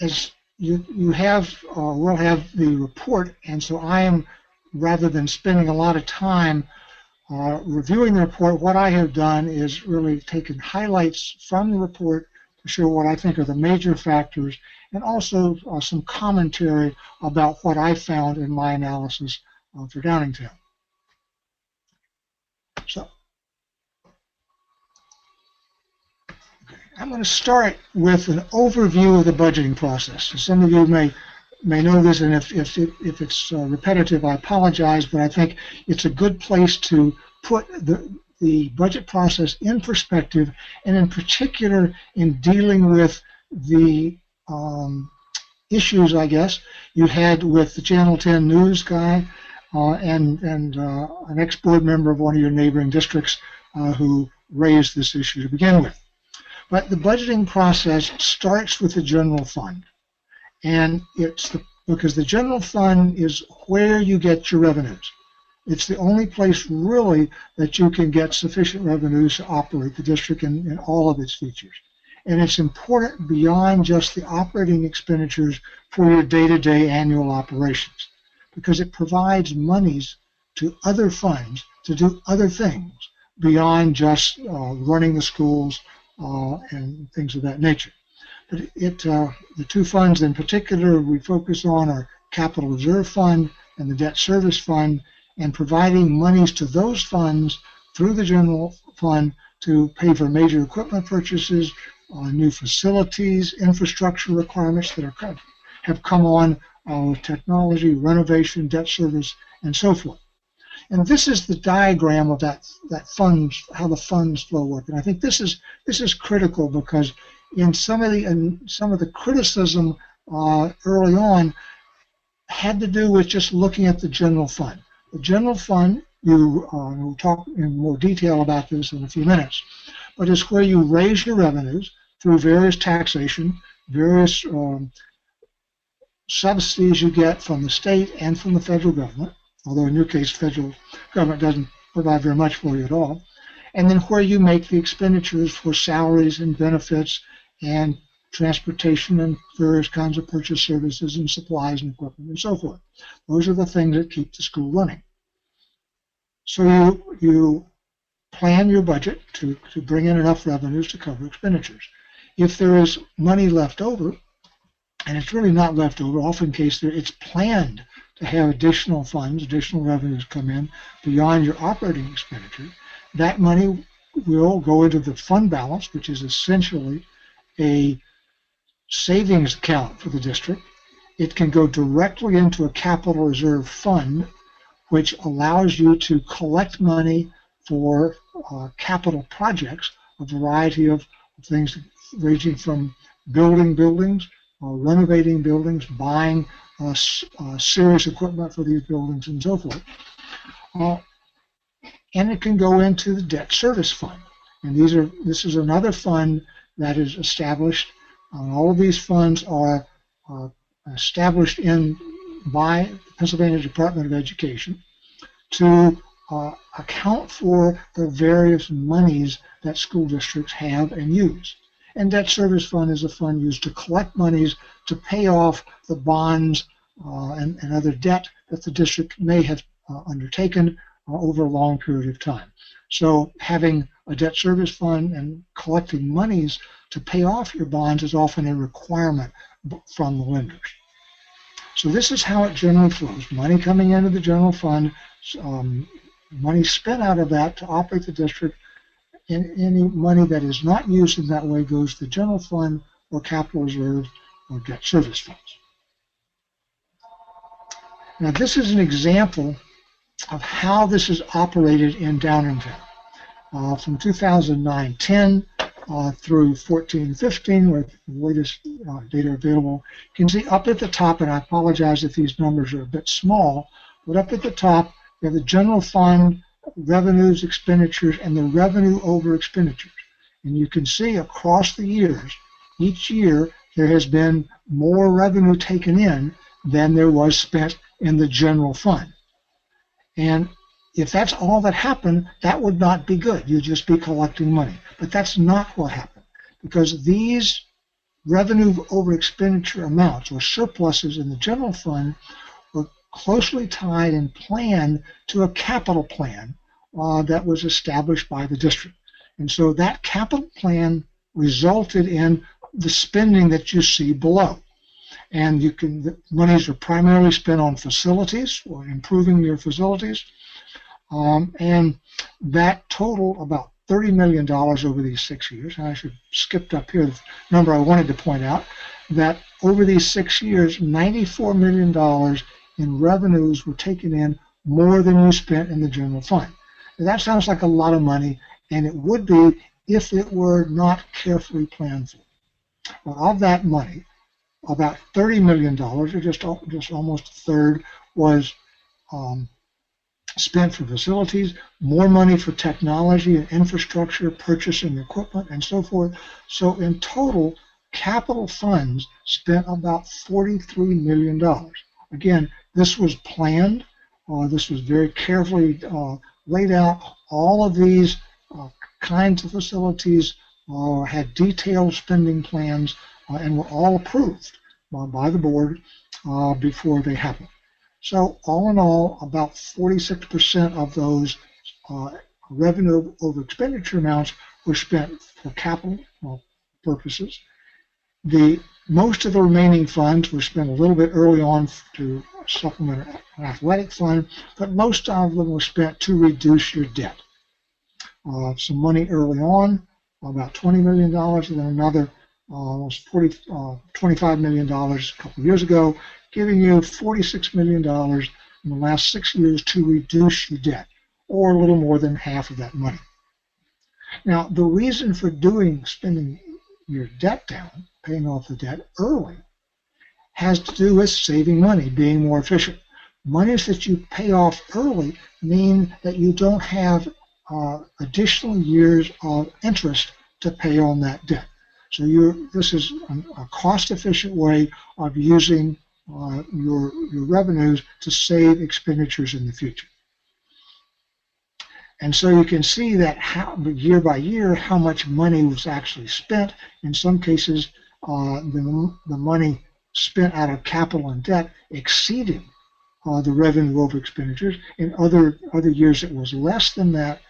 as you have, we'll have the report, and so I am, rather than spending a lot of time reviewing the report, what I have done is really taken highlights from the report to show what I think are the major factors, and also some commentary about what I found in my analysis for Downingtown. So, I'm going to start with an overview of the budgeting process. So some of you may know this, and if it's repetitive, I apologize, but I think it's a good place to put the budget process in perspective, and in particular in dealing with the issues, I guess, you had with the Channel 10 news guy and an ex-board member of one of your neighboring districts who raised this issue to begin with. But the budgeting process starts with the general fund, and because the general fund is where you get your revenues. It's the only place really that you can get sufficient revenues to operate the district in all of its features. And it's important beyond just the operating expenditures for your day-to-day annual operations, because it provides monies to other funds to do other things beyond just running the schools and things of that nature. But the two funds in particular we focus on are Capital Reserve Fund and the Debt Service Fund, and providing monies to those funds through the general fund to pay for major equipment purchases, new facilities, infrastructure requirements that have come on with technology, renovation, debt service, and so forth. And this is the diagram of that funds, how the funds flow work. And I think this is critical, because in some of the criticism early on had to do with just looking at the general fund. The general fund, we'll talk in more detail about this in a few minutes, but it's where you raise your revenues through various taxation, various subsidies you get from the state and from the federal government, although in your case, federal government doesn't provide very much for you at all, and then where you make the expenditures for salaries and benefits and transportation and various kinds of purchase services and supplies and equipment and so forth. Those are the things that keep the school running. So you plan your budget to bring in enough revenues to cover expenditures. If there is money left over, and it's really not left over, often in case it's planned to have additional funds, additional revenues come in beyond your operating expenditure, that money will go into the fund balance, which is essentially a savings account for the district. It can go directly into a capital reserve fund, which allows you to collect money for capital projects, a variety of things ranging from building buildings, renovating buildings, buying serious equipment for these buildings, and so forth. And it can go into the debt service fund. And this is another fund that is established. All of these funds are established by the Pennsylvania Department of Education to account for the various monies that school districts have and use. And debt service fund is a fund used to collect monies to pay off the bonds and other debt that the district may have undertaken over a long period of time. So having a debt service fund and collecting monies to pay off your bonds is often a requirement from the lenders. So this is how it generally flows. Money coming into the general fund, money spent out of that to operate the district, and any money that is not used in that way goes to the general fund or capital reserve or debt service funds. Now this is an example of how this is operated in Downingtown. From 2009-10 through 14-15, with the latest data available, you can see up at the top, and I apologize if these numbers are a bit small, but up at the top you have the general fund, revenues, expenditures, and the revenue over expenditures. And you can see across the years, each year there has been more revenue taken in than there was spent in the general fund. And if that's all that happened, that would not be good. You'd just be collecting money. But that's not what happened, because these revenue over expenditure amounts or surpluses in the general fund were closely tied and planned to a capital plan that was established by the district. And so that capital plan resulted in the spending that you see below. And the monies are primarily spent on facilities or improving your facilities. And that totaled about $30 million over these 6 years. And I should have skipped up here the number I wanted to point out, that over these 6 years, $94 million in revenues were taken in more than you spent in the general fund. And that sounds like a lot of money, and it would be if it were not carefully planned for. Well, of that money, about $30 million, or just almost a third, was spent for facilities, more money for technology and infrastructure, purchasing equipment, and so forth. So in total, capital funds spent about $43 million. Again, this was planned. This was very carefully laid out. All of these kinds of facilities had detailed spending plans and were all approved by the board before they happened. So all in all, about 46% of those revenue over expenditure amounts were spent for capital purposes. Most of the remaining funds were spent a little bit early on to supplement an athletic fund, but most of them were spent to reduce your debt. Some money early on, about $20 million, and then another almost $25 million a couple of years ago, giving you $46 million in the last 6 years to reduce your debt, or a little more than half of that money. Now, the reason for spending your debt down, paying off the debt early, has to do with saving money, being more efficient. Monies that you pay off early mean that you don't have additional years of interest to pay on that debt. So this is a cost-efficient way of using your revenues to save expenditures in the future. And so you can see that year by year how much money was actually spent. In some cases, the money spent out of capital and debt exceeded the revenue over expenditures. In other years, it was less than that,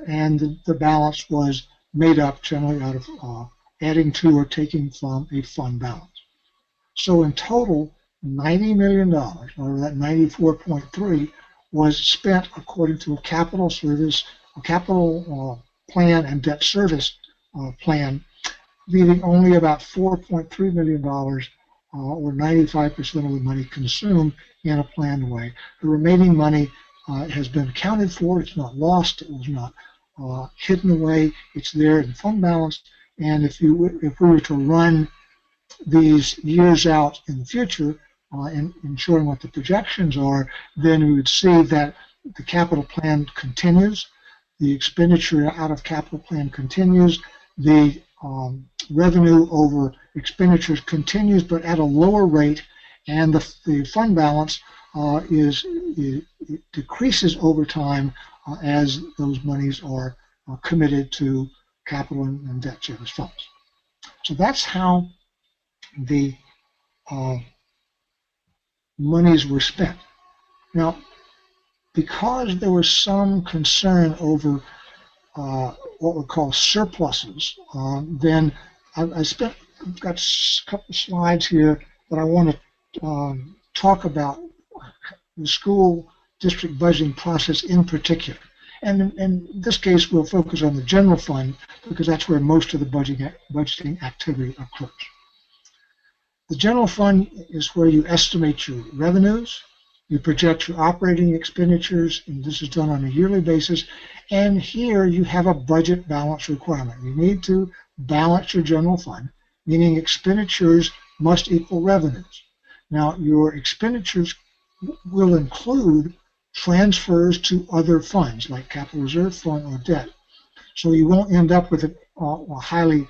and the balance was made up generally out of adding to or taking from a fund balance. So in total, $90 million, or that 94.3, was spent according to a capital plan and debt service plan, leaving only about $4.3 million, or 95% of the money consumed in a planned way. The remaining money has been accounted for. It's not lost. It was not hidden away. It's there in fund balance. And if we were to run these years out in the future, and showing what the projections are, then we would see that the capital plan continues, the expenditure out of capital plan continues, the revenue over expenditures continues, but at a lower rate, and the fund balance decreases over time as those monies are committed to capital and debt service funds. So that's how the monies were spent. Now, because there was some concern over what we call surpluses, then I've got a couple slides here that I want to talk about the school district budgeting process in particular. And in this case, we'll focus on the general fund because that's where most of the budgeting activity occurs. The general fund is where you estimate your revenues, you project your operating expenditures, and this is done on a yearly basis. And here you have a budget balance requirement. You need to balance your general fund, meaning expenditures must equal revenues. Now, your expenditures will include transfers to other funds, like capital reserve fund or debt. So you won't end up with a highly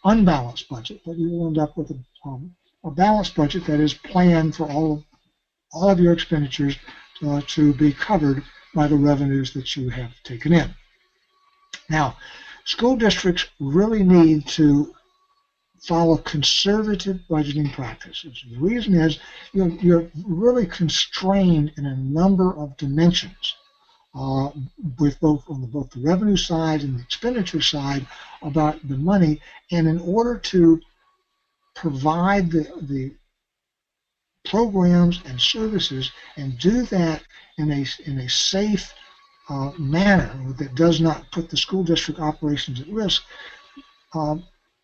unbalanced budget, but you will end up with a balanced budget that is planned for all of your expenditures to be covered by the revenues that you have taken in. Now, school districts really need to follow conservative budgeting practices. The reason is you're really constrained in a number of dimensions, with both on both the revenue side and the expenditure side about the money. And in order to provide the programs and services and do that in a safe manner that does not put the school district operations at risk,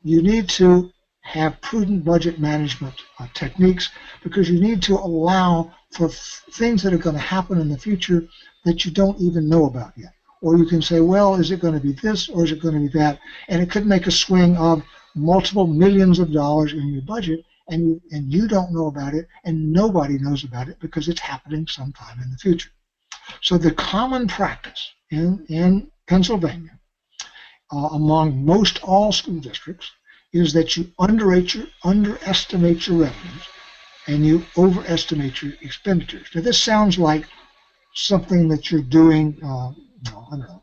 you need to have prudent budget management techniques, because you need to allow for things that are going to happen in the future that you don't even know about yet. Or you can say, well, is it going to be this or is it going to be that? And it could make a swing of multiple millions of dollars in your budget, and you don't know about it, and nobody knows about it because it's happening sometime in the future. So the common practice in Pennsylvania, among most all school districts, is that you underestimate your revenues and you overestimate your expenditures. Now this sounds like something that you're doing, I don't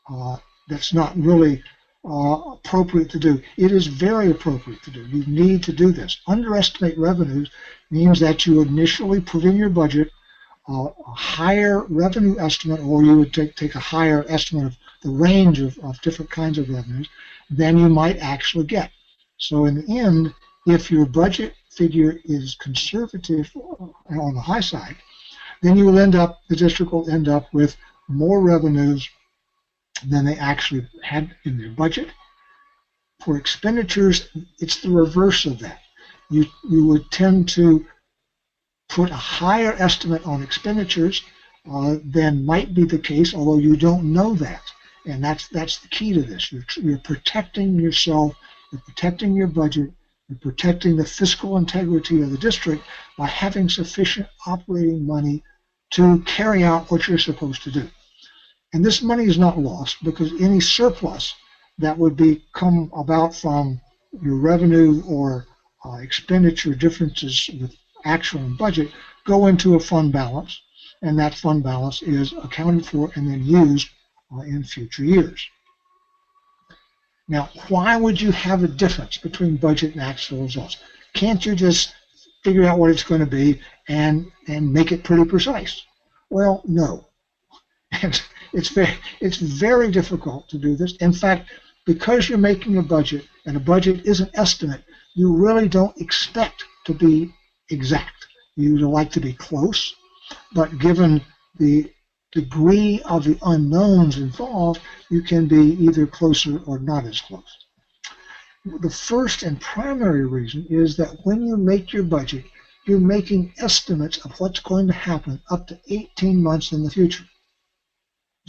know, that's not really appropriate to do. It is very appropriate to do. You need to do this. Underestimate revenues means that you initially put in your budget a higher revenue estimate, or you would take a higher estimate of the range of different kinds of revenues than you might actually get. So in the end, if your budget figure is conservative on the high side, then you will the district will end up with more revenues than they actually had in their budget. For expenditures, it's the reverse of that. You would tend to put a higher estimate on expenditures than might be the case, although you don't know that. And that's the key to this. You're protecting yourself, you're protecting your budget, you're protecting the fiscal integrity of the district by having sufficient operating money to carry out what you're supposed to do. And this money is not lost, because any surplus that would come about from your revenue or expenditure differences with actual and budget go into a fund balance, and that fund balance is accounted for and then used in future years. Now, why would you have a difference between budget and actual results? Can't you just figure out what it's going to be and make it pretty precise? Well, no. It's very difficult to do this. In fact, because you're making a budget, and a budget is an estimate, you really don't expect to be exact. You'd like to be close, but given the degree of the unknowns involved, you can be either closer or not as close. The first and primary reason is that when you make your budget, you're making estimates of what's going to happen up to 18 months in the future.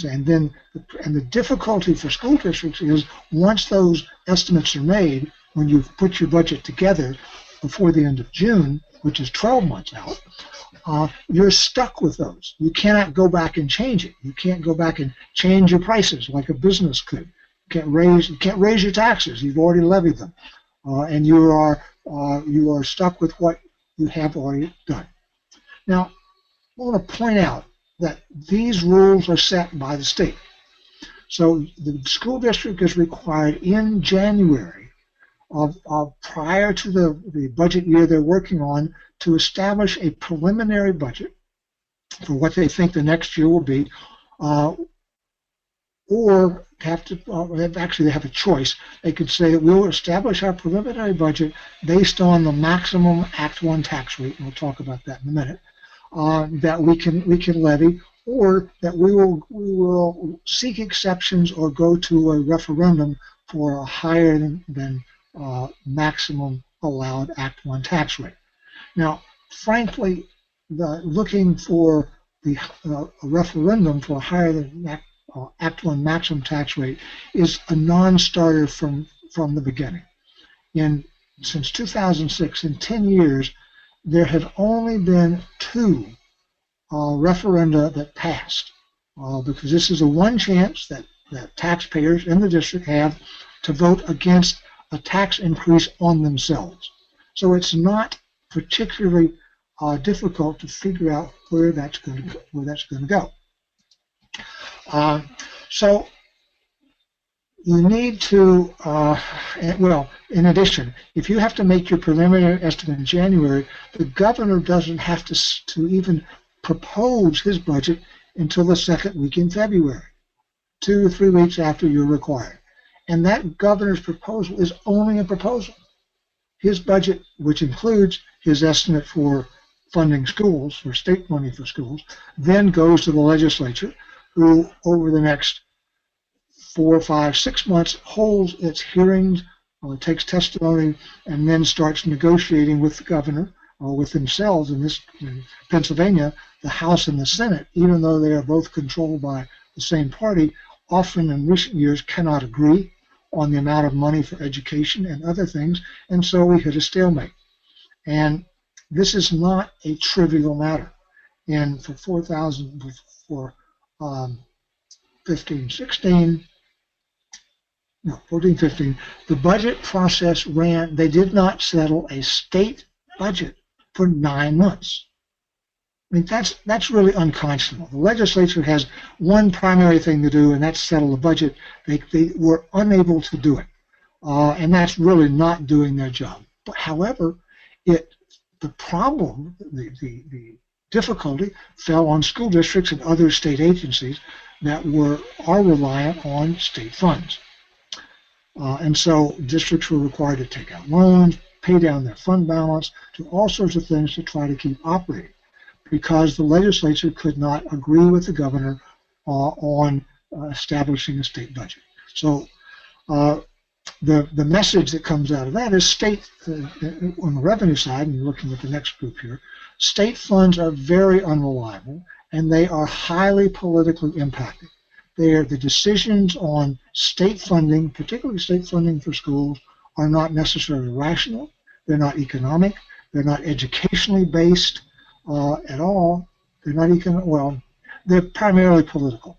And the difficulty for school districts is, once those estimates are made, when you've put your budget together before the end of June, which is 12 months out, you're stuck with those. You cannot go back and change it. You can't go back and change your prices like a business could. You can't raise your taxes. You've already levied them, and you are stuck with what you have already done. Now, I want to point out that these rules are set by the state. So the school district is required in January of prior to the budget year they're working on to establish a preliminary budget for what they think the next year will be, or actually they have a choice. They could say that we'll establish our preliminary budget based on the maximum Act 1 tax rate, and we'll talk about that in a minute, that we can levy, or that we will seek exceptions or go to a referendum for a higher than maximum allowed Act 1 tax rate. Now, frankly, looking for a referendum for a higher than Act 1 maximum tax rate is a non-starter from the beginning. Since 2006, in 10 years, there have only been 2 referenda that passed, because this is a one chance that taxpayers in the district have to vote against a tax increase on themselves. So it's not particularly difficult to figure out where that's going to go. So you need to, well, in addition, if you have to make your preliminary estimate in January, the governor doesn't have to even propose his budget until the second week in February, 2 or 3 weeks after you're required. And that governor's proposal is only a proposal. His budget, which includes his estimate for funding schools, for state money for schools, then goes to the legislature, who over the next 4, 5, 6 months holds its hearings, takes testimony, and then starts negotiating with the governor or with themselves. In Pennsylvania, the House and the Senate, even though they are both controlled by the same party, often in recent years cannot agree on the amount of money for education and other things, and so we hit a stalemate. And this is not a trivial matter. And for 14-15, the budget process ran, they did not settle a state budget for 9 months. I mean, that's really unconscionable. The legislature has one primary thing to do, and that's settle the budget. They were unable to do it, and that's really not doing their job. But however, the problem, the difficulty fell on school districts and other state agencies that are reliant on state funds. And so districts were required to take out loans, pay down their fund balance, do all sorts of things to try to keep operating, because the legislature could not agree with the governor on establishing a state budget. So the message that comes out of that is state, on the revenue side, and looking at the next group here, state funds are very unreliable, and they are highly politically impacted. The decisions on state funding, particularly state funding for schools, are not necessarily rational. They're not economic. They're not educationally based at all. They're not they're primarily political.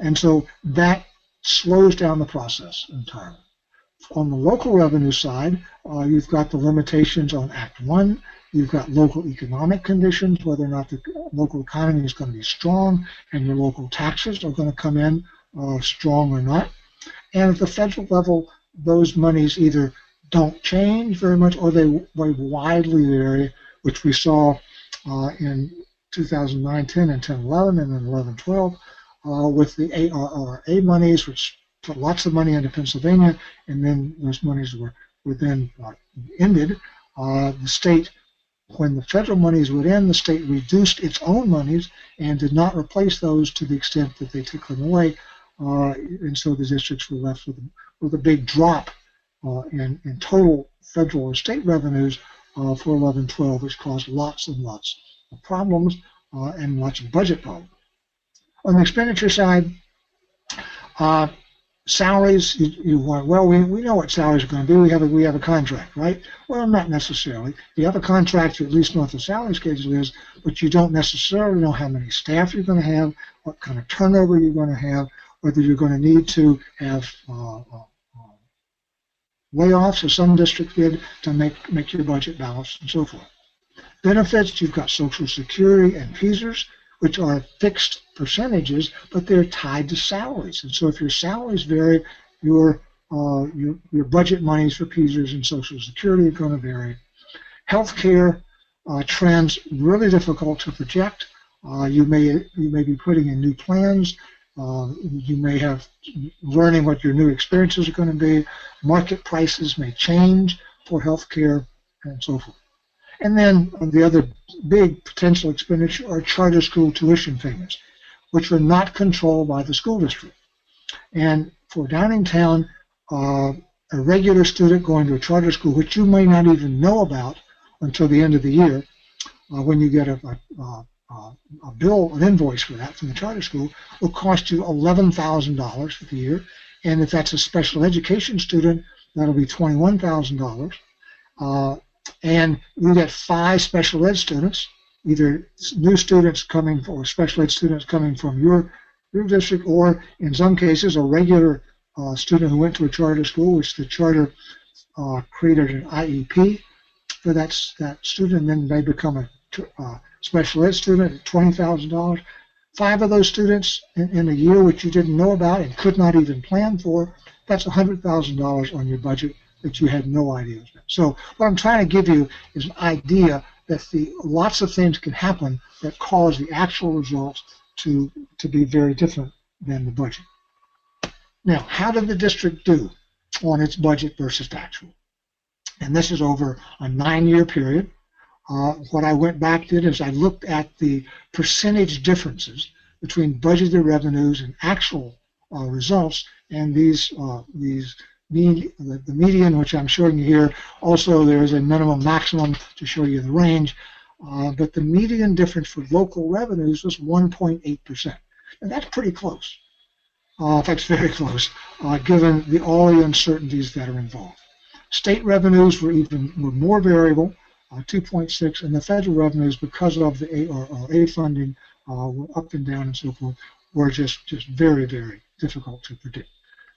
And so that slows down the process entirely. On the local revenue side, you've got the limitations on Act 1. You've got local economic conditions, whether or not the local economy is going to be strong and your local taxes are going to come in strong or not. And at the federal level, those monies either don't change very much or they widely vary, which we saw in 2009-10 and 10-11 and then 11-12 with the ARRA monies, which put lots of money into Pennsylvania, and then those monies were then ended. The state, when the federal monies would end, the state reduced its own monies and did not replace those to the extent that they took them away, and so the districts were left with a big drop in total federal or state revenues for 11-12, which caused lots and lots of problems and lots of budget problems. On the expenditure side, salaries, we know what salaries are going to be. We have a contract, right? Well, not necessarily. You have a contract, you at least know what the salary schedule is, but you don't necessarily know how many staff you're going to have, what kind of turnover you're going to have, whether you're going to need to have layoffs, as some districts did, to make your budget balanced and so forth. Benefits, you've got Social Security and PESers, which are fixed percentages, but they're tied to salaries. And so if your salaries vary, your budget monies for PESers and Social Security are going to vary. Healthcare trends, really difficult to project. You may be putting in new plans. You may have learning what your new experiences are going to be. Market prices may change for healthcare and so forth. And then the other big potential expenditure are charter school tuition payments, which are not controlled by the school district. And for Downingtown, a regular student going to a charter school, which you may not even know about until the end of the year, when you get a bill, an invoice for that from the charter school, will cost you $11,000 for the year. And if that's a special education student, that'll be $21,000. And you get 5 special ed students, either new students coming or special ed students coming from your district, or in some cases a regular student who went to a charter school, which the charter created an IEP for that student, and then they become a special ed student at $20,000. 5 of those students in a year which you didn't know about and could not even plan for that's $100,000 on your budget that you had no idea was there. So what I'm trying to give you is an idea that lots of things can happen that cause the actual results to be very different than the budget. Now, how did the district do on its budget versus actual? And this is over a 9-year period. What I went back to is I looked at the percentage differences between budgeted revenues and actual results, and the median, which I'm showing you here. Also, there is a minimum maximum to show you the range, but the median difference for local revenues was 1.8%, and that's pretty close. In fact, it's very close, given all the uncertainties that are involved. State revenues were more variable, 2.6, and the federal revenues, because of the A funding, were up and down and so forth, were just very, very difficult to predict.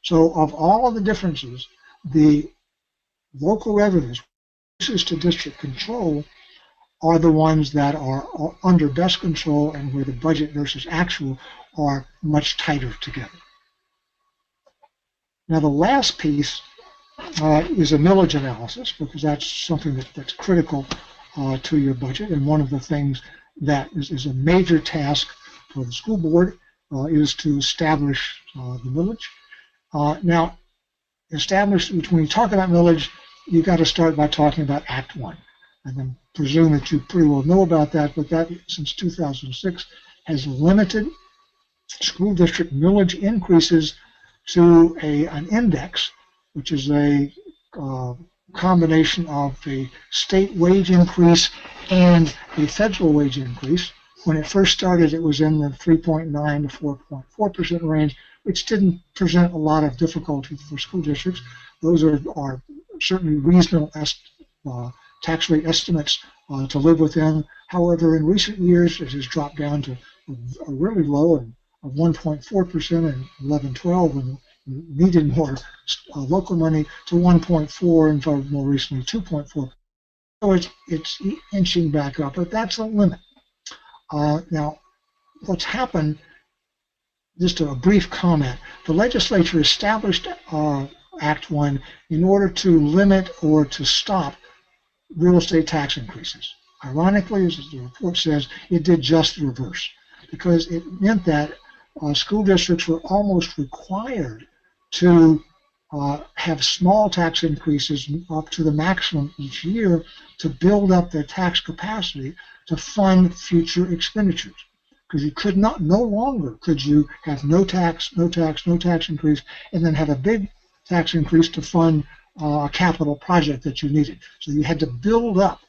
So of all of the differences, the local revenues, closest to district control, are the ones that are under best control and where the budget versus actual are much tighter together. Now the last piece is a millage analysis, because that's something that's critical to your budget, and one of the things that is a major task for the school board is to establish the millage. Now, when you talk about millage, you've got to start by talking about Act 1. And then presume that you pretty well know about that, but that, since 2006, has limited school district millage increases to an index, which is a combination of a state wage increase and a federal wage increase. When it first started, it was in the 3.9 to 4.4% range, which didn't present a lot of difficulty for school districts. Those are certainly reasonable tax rate estimates to live within. However, in recent years, it has dropped down to a really low of 1.4% in 11-12, and needed more local money, to 1.4, and more recently 2.4. So it's inching back up, but that's a limit. Now, what's happened, just a brief comment, the legislature established Act 1 in order to limit or to stop real estate tax increases. Ironically, as the report says, it did just the reverse, because it meant that school districts were almost required to have small tax increases up to the maximum each year to build up their tax capacity to fund future expenditures. Because you could not, no longer could you have no tax increase, and then have a big tax increase to fund a capital project that you needed. So you had to build up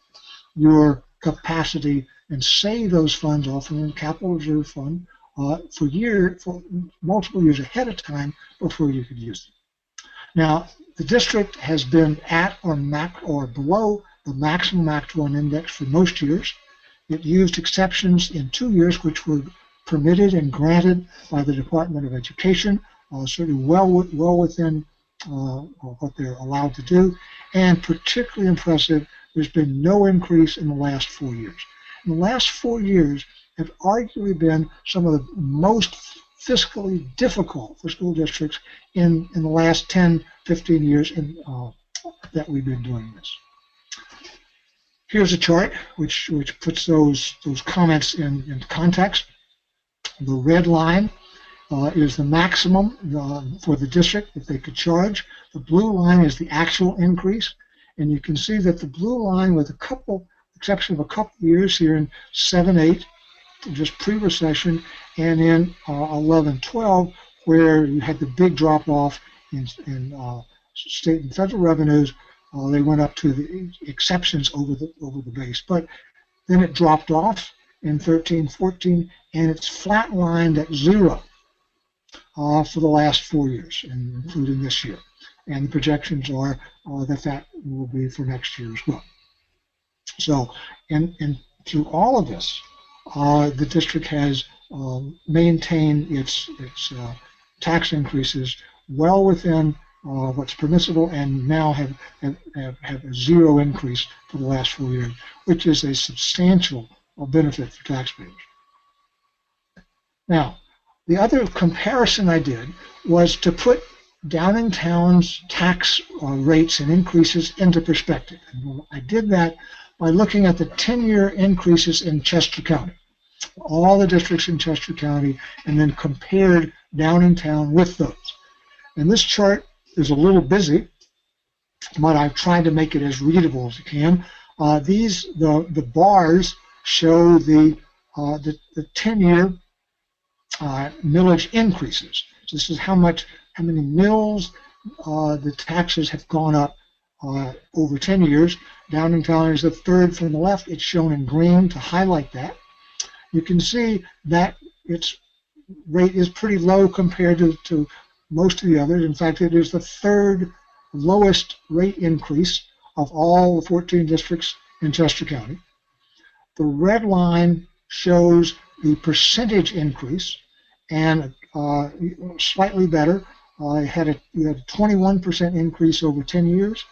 your capacity and save those funds off in a capital reserve fund for multiple years ahead of time before you could use them. Now, the district has been at or below the maximum Act 1 index for most years. It used exceptions in 2 years, which were permitted and granted by the Department of Education, certainly well within what they're allowed to do. And particularly impressive, there's been no increase in the last 4 years. In the last 4 years have arguably been some of the most fiscally difficult for school districts in the last 10, 15 years that we've been doing this. Here's a chart which puts those comments in context. The red line is the maximum for the district that they could charge. The blue line is the actual increase, and you can see that the blue line, with exception of a couple years here in 7-8, just pre-recession, and in 11-12, where you had the big drop-off in state and federal revenues, they went up to the exceptions over the base. But then it dropped off in 13-14, and it's flatlined at 0 for the last 4 years, including this year. And the projections are that will be for next year as well. So, and through all of this, the district has maintained its tax increases well within what's permissible, and now have a 0 increase for the last 4 years, which is a substantial benefit for taxpayers. Now, the other comparison I did was to put Downingtown's tax rates and increases into perspective. And I did that by looking at the 10-year increases in Chester County, all the districts in Chester County, and then compared Downingtown with those. And this chart is a little busy, but I've tried to make it as readable as I can. The bars show the 10-year millage increases. So this is how many mills the taxes have gone up over 10 years. Downingtown is the third from the left. It's shown in green to highlight that. You can see that its rate is pretty low compared to most of the others. In fact, it is the third lowest rate increase of all the 14 districts in Chester County. The red line shows the percentage increase, and slightly better. You had a 21% increase over 10 years.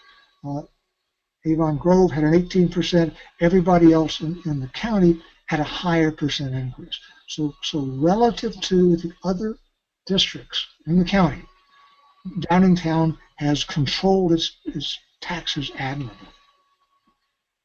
Avon Grove had an 18%. Everybody else in the county had a higher percent increase. So relative to the other districts in the county, Downingtown has controlled its taxes admirably.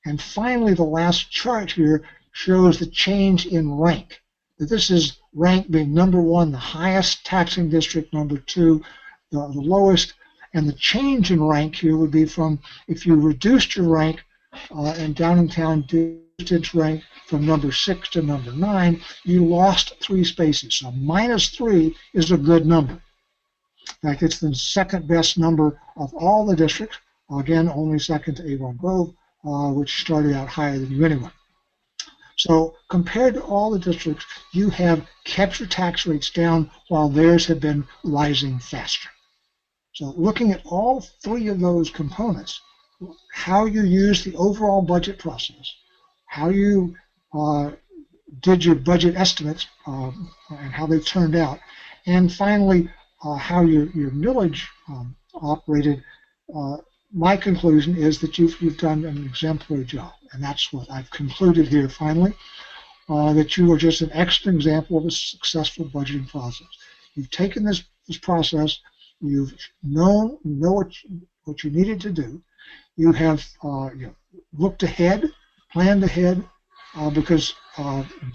And finally, the last chart here shows the change in rank. This is rank being number one, the highest taxing district, number two, the lowest. And the change in rank here would be from, if you reduced your rank and Downingtown did its rank from number 6 to number 9, you lost 3 spaces. So -3 is a good number. In fact, it's the second best number of all the districts. Again, only second to Avon Grove, which started out higher than you anyway. So compared to all the districts, you have kept your tax rates down while theirs have been rising faster. So looking at all 3 of those components, how you use the overall budget process, how you did your budget estimates and how they turned out, and finally how your millage operated, my conclusion is that you've done an exemplary job. And that's what I've concluded here finally, that you are just an excellent example of a successful budgeting process. You've taken this process, you've know what you needed to do, you have looked ahead, planned ahead, because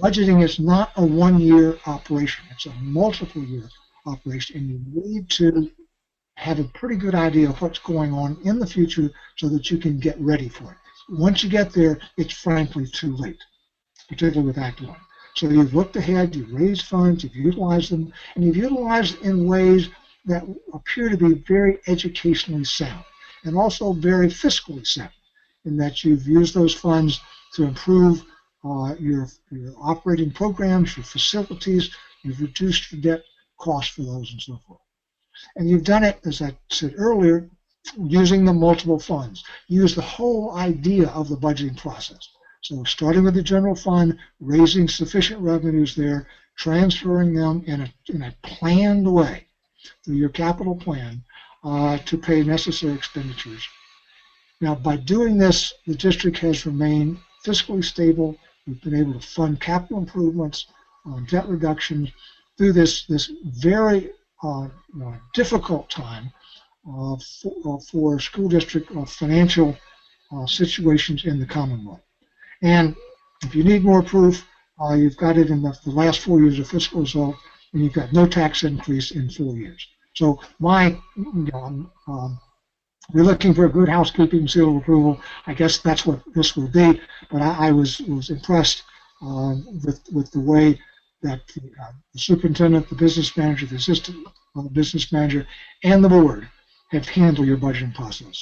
budgeting is not a one-year operation, it's a multiple-year operation, and you need to have a pretty good idea of what's going on in the future so that you can get ready for it. Once you get there, it's frankly too late, particularly with Act 1. So you've looked ahead, you've raised funds, you've utilized them, and you've utilized in ways that appear to be very educationally sound and also very fiscally sound, in that you've used those funds to improve your operating programs, your facilities, you've reduced your debt costs for those and so forth. And you've done it, as I said earlier, using the multiple funds. Use the whole idea of the budgeting process. So starting with the general fund, raising sufficient revenues there, transferring them in a planned way through your capital plan to pay necessary expenditures. Now, by doing this, the district has remained fiscally stable. We've been able to fund capital improvements, debt reductions through this very difficult time for school district financial situations in the Commonwealth. And if you need more proof, you've got it in the last 4 years of fiscal result, and you've got no tax increase in 4 years. So you're looking for a good housekeeping seal of approval. I guess that's what this will be. But I was impressed with the way that the superintendent, the business manager, the assistant business manager, and the board have handled your budgeting process.